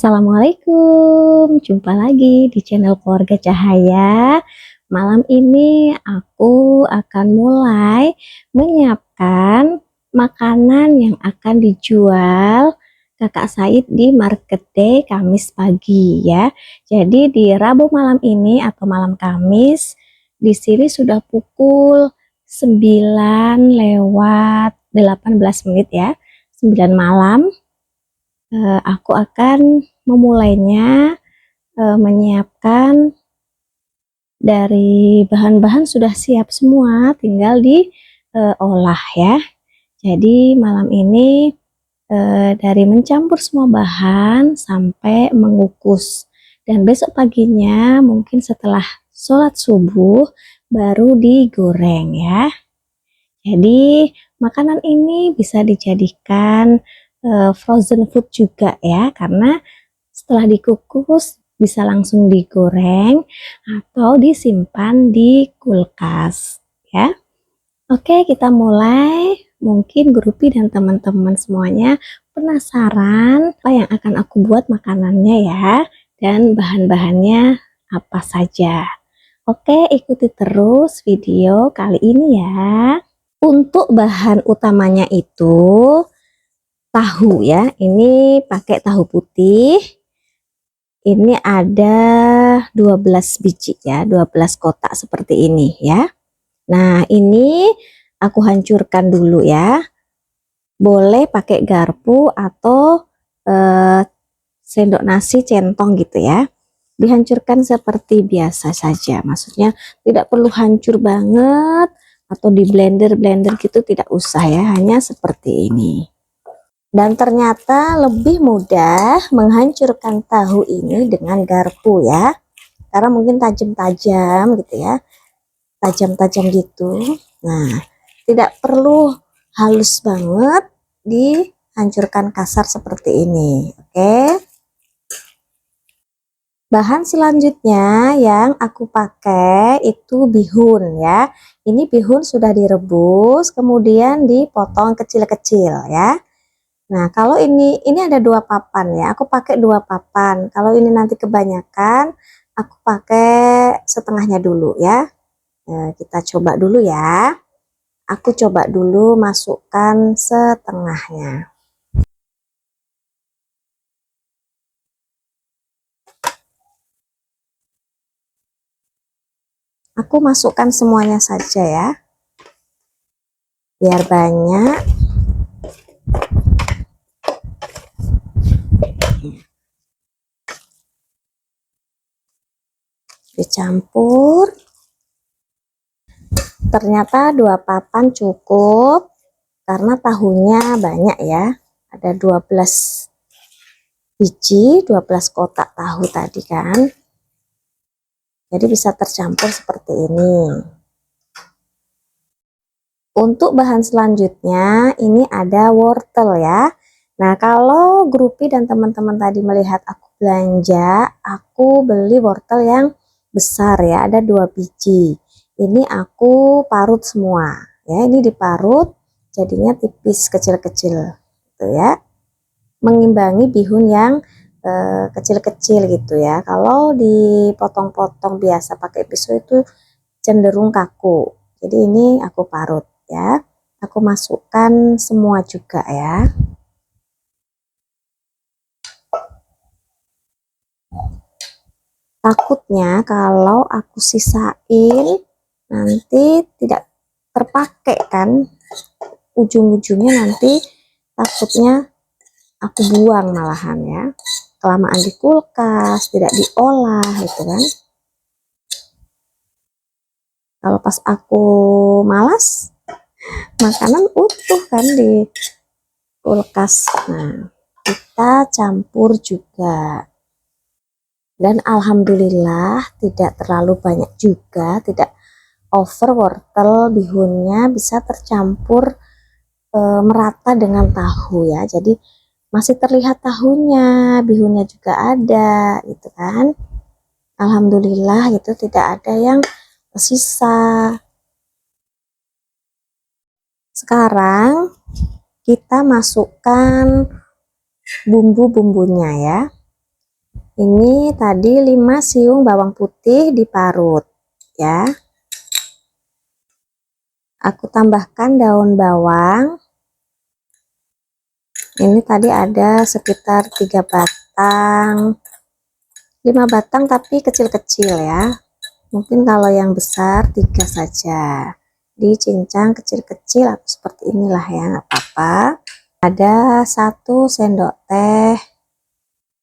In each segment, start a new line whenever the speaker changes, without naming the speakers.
Assalamualaikum, jumpa lagi di channel Keluarga Cahaya. Malam ini aku akan mulai menyiapkan makanan yang akan dijual Kakak Said di Market Day Kamis pagi ya. Jadi di Rabu malam ini atau malam Kamis di sini sudah pukul 9 lewat 18 menit ya. 9 malam. Aku akan memulainya menyiapkan dari bahan-bahan sudah siap semua, tinggal diolah ya. Jadi malam ini dari mencampur semua bahan sampai mengukus, dan besok paginya mungkin setelah sholat subuh baru digoreng ya. Jadi makanan ini bisa dijadikan frozen food juga ya, karena setelah dikukus bisa langsung digoreng atau disimpan di kulkas ya. Oke, kita mulai. Mungkin Grupi dan teman-teman semuanya penasaran apa yang akan aku buat makanannya ya, dan bahan-bahannya apa saja. Oke, ikuti terus video kali ini ya. Untuk bahan utamanya itu tahu ya, ini pakai tahu putih. Ini ada 12 biji ya, 12 kotak seperti ini ya. Nah, ini aku hancurkan dulu ya. Boleh pakai garpu atau sendok nasi centong gitu ya. Dihancurkan seperti biasa saja. Maksudnya tidak perlu hancur banget atau di blender gitu, tidak usah ya, hanya seperti ini. Dan ternyata lebih mudah menghancurkan tahu ini dengan garpu ya, karena mungkin tajam-tajam gitu ya, tajam-tajam gitu. Nah, tidak perlu halus banget, dihancurkan kasar seperti ini. Oke. Bahan selanjutnya yang aku pakai itu bihun ya. Ini bihun sudah direbus, kemudian dipotong kecil-kecil ya. Nah, kalau ini ada 2 papan ya, aku pakai 2 papan. Kalau ini nanti kebanyakan, aku pakai setengahnya dulu ya. Nah, kita coba dulu ya. Aku coba dulu masukkan setengahnya. Aku masukkan semuanya saja ya, biar banyak. Dicampur. Ternyata 2 papan cukup karena tahunya banyak ya, ada 12 biji, 12 kotak tahu tadi kan, jadi bisa tercampur seperti ini. Untuk bahan selanjutnya ini ada wortel ya. Nah, kalau Grupi dan teman-teman tadi melihat aku belanja, aku beli wortel yang besar ya, ada 2 biji. Ini aku parut semua ya, ini diparut jadinya tipis kecil-kecil gitu ya, mengimbangi bihun yang kecil-kecil gitu ya. Kalau dipotong-potong biasa pakai pisau itu cenderung kaku, jadi ini aku parut ya. Aku masukkan semua juga ya. Takutnya kalau aku sisain nanti tidak terpakai kan, ujung-ujungnya nanti takutnya aku buang malahan ya, kelamaan di kulkas, tidak diolah gitu kan. Kalau pas aku malas, makanan utuh kan di kulkas. Nah, kita campur juga. Dan alhamdulillah tidak terlalu banyak juga, tidak over wortel, bihunnya bisa tercampur merata dengan tahu ya. Jadi masih terlihat tahunya, bihunnya juga ada gitu kan. Alhamdulillah itu tidak ada yang tersisa. Sekarang kita masukkan bumbu-bumbunya ya. Ini tadi 5 siung bawang putih diparut ya. Aku tambahkan daun bawang. Ini tadi ada sekitar 3 batang, 5 batang tapi kecil-kecil ya. Mungkin kalau yang besar 3 saja. Dicincang kecil-kecil atau seperti inilah ya, nggak apa-apa. Ada 1 sendok teh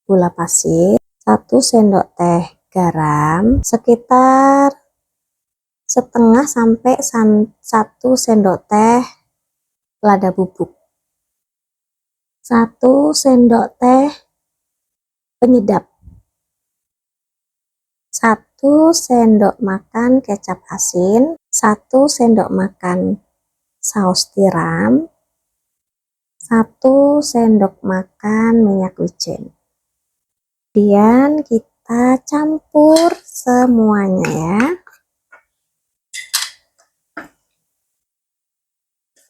gula pasir, 1 sendok teh garam, sekitar setengah sampai 1 sendok teh lada bubuk, 1 sendok teh penyedap, 1 sendok makan kecap asin, 1 sendok makan saus tiram, 1 sendok makan minyak wijen. Kemudian kita campur semuanya ya.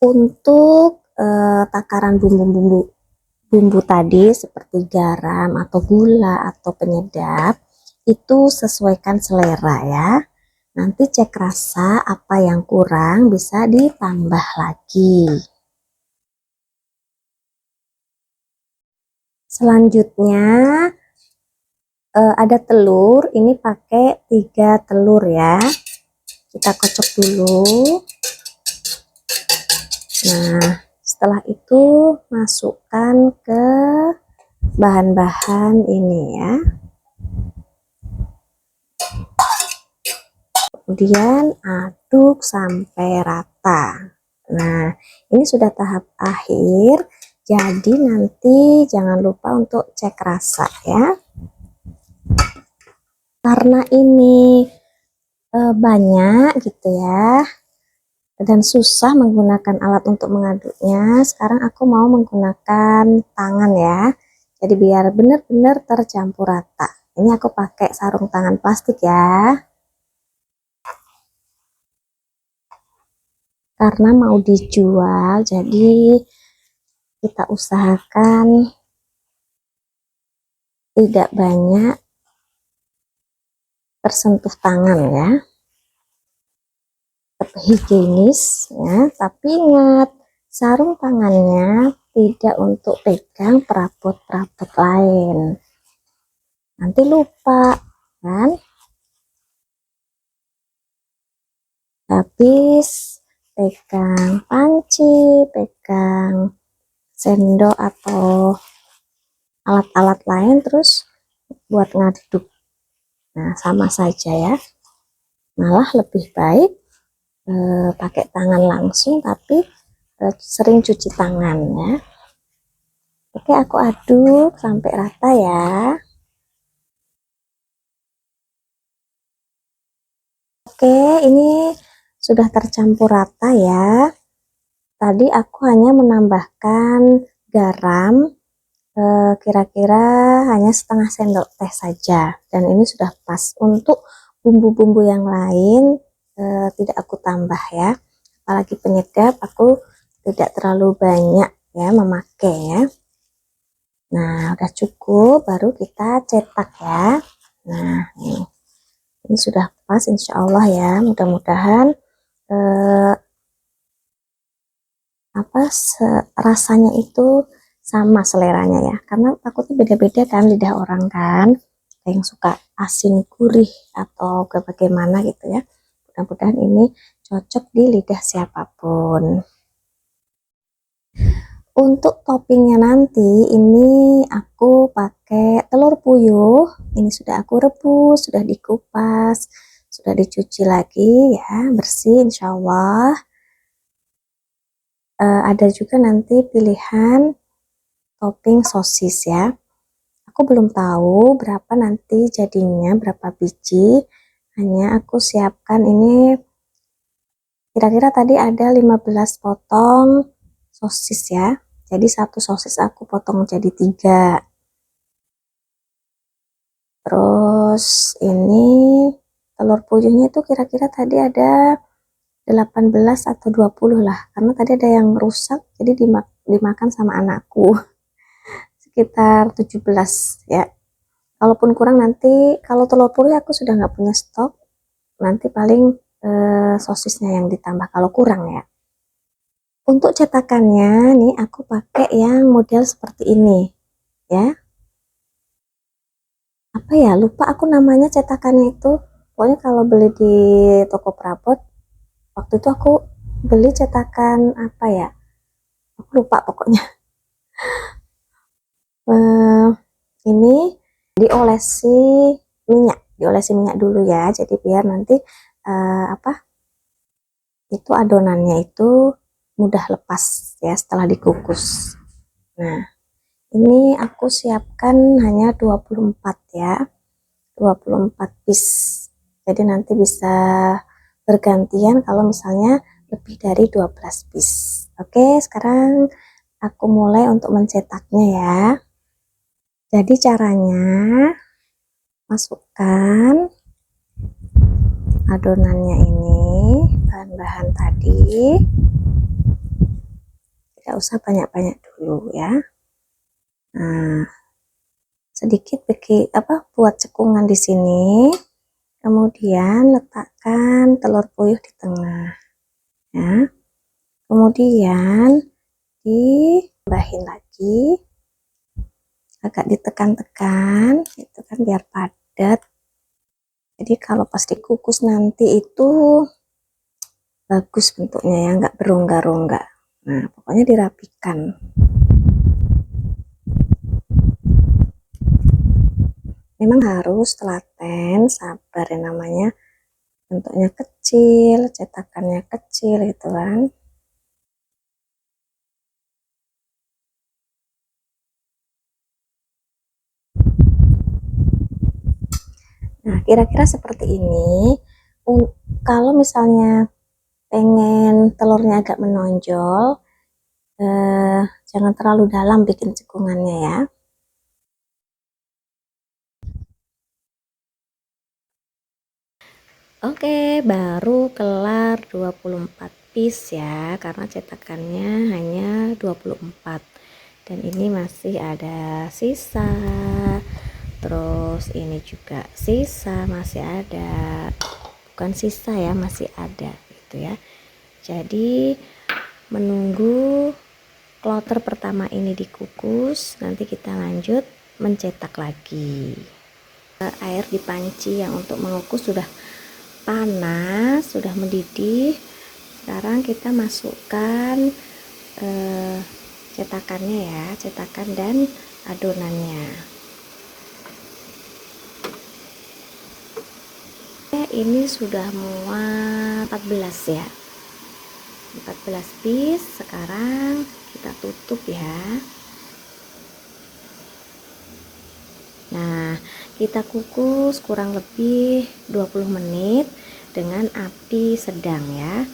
Untuk takaran bumbu tadi seperti garam atau gula atau penyedap itu sesuaikan selera ya. Nanti cek rasa apa yang kurang bisa ditambah lagi. Selanjutnya ada telur, ini pakai 3 telur ya. Kita kocok dulu. Nah, setelah itu masukkan ke bahan-bahan ini ya. Kemudian aduk sampai rata. Nah, ini sudah tahap akhir. Jadi nanti jangan lupa untuk cek rasa ya. Karena ini banyak gitu ya. Dan susah menggunakan alat untuk mengaduknya, sekarang aku mau menggunakan tangan ya, jadi biar benar-benar tercampur rata. Ini aku pakai sarung tangan plastik ya, karena mau dijual jadi kita usahakan tidak banyak tersentuh tangan ya, tetap higienis ya, tapi ingat sarung tangannya tidak untuk pegang perabot-perabot lain, nanti lupa kan. Habis pegang panci, pegang sendok atau alat-alat lain terus buat ngaduk, nah sama saja ya, malah lebih baik pakai tangan langsung tapi sering cuci tangan ya. Oke, aku aduk sampai rata ya. Oke, ini sudah tercampur rata ya. Tadi aku hanya menambahkan garam kira-kira hanya setengah sendok teh saja, dan ini sudah pas. Untuk bumbu-bumbu yang lain tidak aku tambah ya, apalagi penyedap aku tidak terlalu banyak ya memakai ya. Nah, udah cukup, baru kita cetak ya. Nah, ini sudah pas insya Allah ya, mudah-mudahan rasanya itu sama seleranya ya, karena takutnya beda-beda kan lidah orang kan, ada yang suka asin gurih atau ke bagaimana gitu ya. Mudah-mudahan ini cocok di lidah siapapun. Untuk toppingnya nanti ini aku pakai telur puyuh, ini sudah aku rebus, sudah dikupas, sudah dicuci lagi ya, bersih insya Allah. Ada juga nanti pilihan topping sosis ya, aku belum tahu berapa nanti jadinya, berapa biji, hanya aku siapkan ini kira-kira tadi ada 15 potong sosis ya, jadi 1 sosis aku potong jadi 3. Terus ini telur puyuhnya itu kira-kira tadi ada 18 atau 20 lah, karena tadi ada yang rusak jadi dimakan sama anakku sekitar 17 ya. Kalaupun kurang nanti, kalau telur purih aku sudah nggak punya stok, nanti paling sosisnya yang ditambah kalau kurang ya. Untuk cetakannya nih aku pakai yang model seperti ini ya. Apa ya, lupa aku namanya cetakannya itu. Pokoknya kalau beli di toko perabot, waktu itu aku beli cetakan apa ya, aku lupa pokoknya. eh, ini diolesi minyak dulu ya, jadi biar nanti apa itu adonannya itu mudah lepas ya setelah dikukus. Nah, ini aku siapkan hanya 24 ya, 24 piece. Jadi nanti bisa bergantian kalau misalnya lebih dari 12 piece. Oke, sekarang aku mulai untuk mencetaknya ya. Jadi caranya, masukkan adonannya ini, bahan-bahan tadi. Tidak usah banyak-banyak dulu ya. Nah, sedikit buat cekungan di sini. Kemudian letakkan telur puyuh di tengah ya. Kemudian ditambahin lagi, agak ditekan-tekan gitu kan biar padat. Jadi kalau pas dikukus nanti itu bagus bentuknya ya, nggak berongga-rongga. Nah, pokoknya dirapikan. Memang harus telaten, sabar ya namanya. Bentuknya kecil, cetakannya kecil gitu kan. Nah, kira-kira seperti ini. Kalau misalnya pengen telurnya agak menonjol, jangan terlalu dalam bikin cekungannya ya. Oke, baru kelar 24 piece ya, karena cetakannya hanya 24. Dan ini masih ada sisa. Terus ini juga sisa, masih ada. Bukan sisa ya, masih ada gitu ya. Jadi menunggu kloter pertama ini dikukus, nanti kita lanjut mencetak lagi. Air di panci yang untuk mengukus sudah panas, sudah mendidih. Sekarang kita masukkan cetakannya ya, cetakan dan adonannya. Ini sudah muat 14 ya, 14 piece. Sekarang kita tutup ya. Nah, kita kukus kurang lebih 20 menit dengan api sedang ya.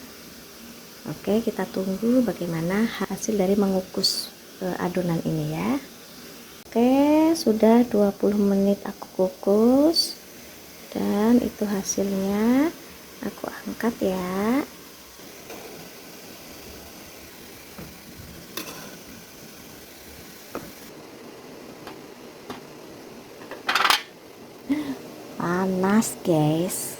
Oke, kita tunggu bagaimana hasil dari mengukus adonan ini ya. Oke, sudah 20 menit aku kukus dan itu hasilnya. Aku angkat ya. Panas guys.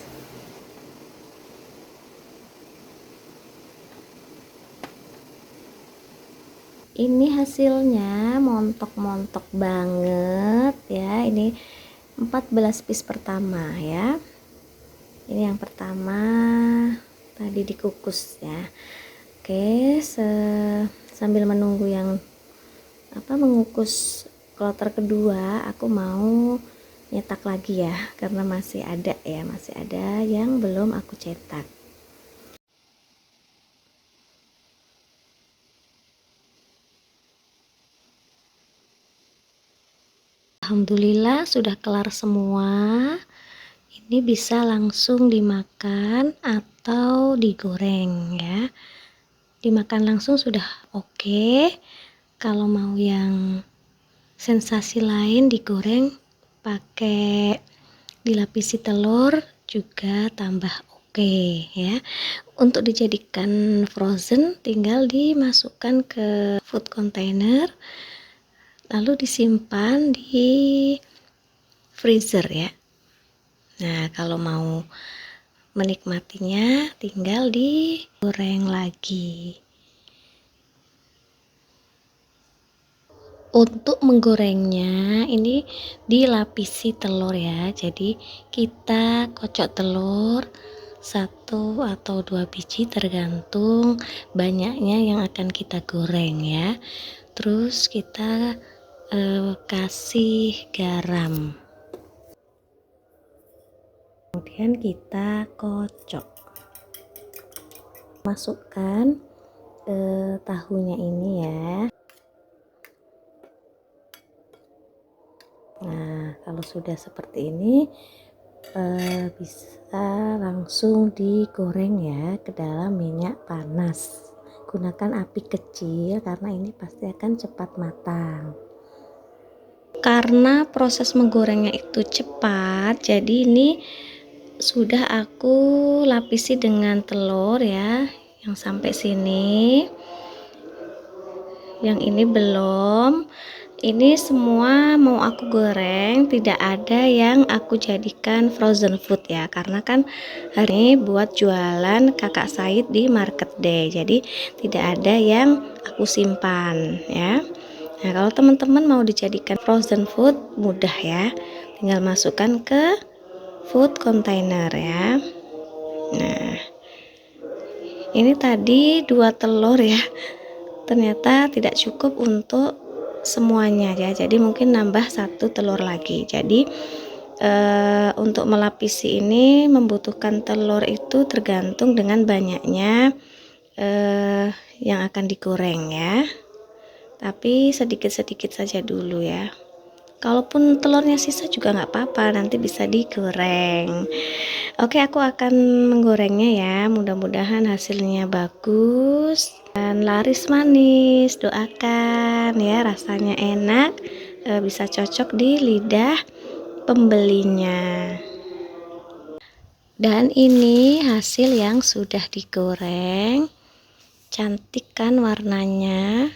Ini hasilnya montok-montok banget ya. Ini 14 piece pertama ya. Ini yang pertama tadi dikukus ya. Oke, sambil menunggu yang mengukus kloter kedua, aku mau nyetak lagi ya, karena masih ada yang belum aku cetak. Alhamdulillah sudah kelar semua. Ini bisa langsung dimakan atau digoreng ya. Dimakan langsung sudah oke. Kalau mau yang sensasi lain digoreng pakai dilapisi telur juga tambah oke ya. Untuk dijadikan frozen tinggal dimasukkan ke food container lalu disimpan di freezer ya. Nah, kalau mau menikmatinya tinggal digoreng lagi. Untuk menggorengnya ini dilapisi telur ya. Jadi kita kocok telur 1 atau 2 biji tergantung banyaknya yang akan kita goreng ya. Terus kita kasih garam. Kemudian kita kocok. Masukkan tahunya ini ya. Nah, kalau sudah seperti ini bisa langsung digoreng ya ke dalam minyak panas. Gunakan api kecil karena ini pasti akan cepat matang. Karena proses menggorengnya itu cepat, jadi ini sudah aku lapisi dengan telur ya, yang sampai sini. Yang ini belum. Ini semua mau aku goreng, tidak ada yang aku jadikan frozen food ya, karena kan hari ini buat jualan Kakak Said di Market Day, jadi tidak ada yang aku simpan ya. Nah, kalau teman-teman mau dijadikan frozen food mudah ya, tinggal masukkan ke food container ya. Nah, ini tadi 2 telur ya, ternyata tidak cukup untuk semuanya ya, jadi mungkin nambah 1 telur lagi. Jadi untuk melapisi ini membutuhkan telur itu tergantung dengan banyaknya yang akan digoreng ya, tapi sedikit-sedikit saja dulu ya. Kalaupun telurnya sisa juga nggak apa-apa, nanti bisa digoreng. Oke, aku akan menggorengnya ya, mudah-mudahan hasilnya bagus dan laris manis. Doakan ya, rasanya enak, bisa cocok di lidah pembelinya. Dan ini hasil yang sudah digoreng, cantik kan warnanya.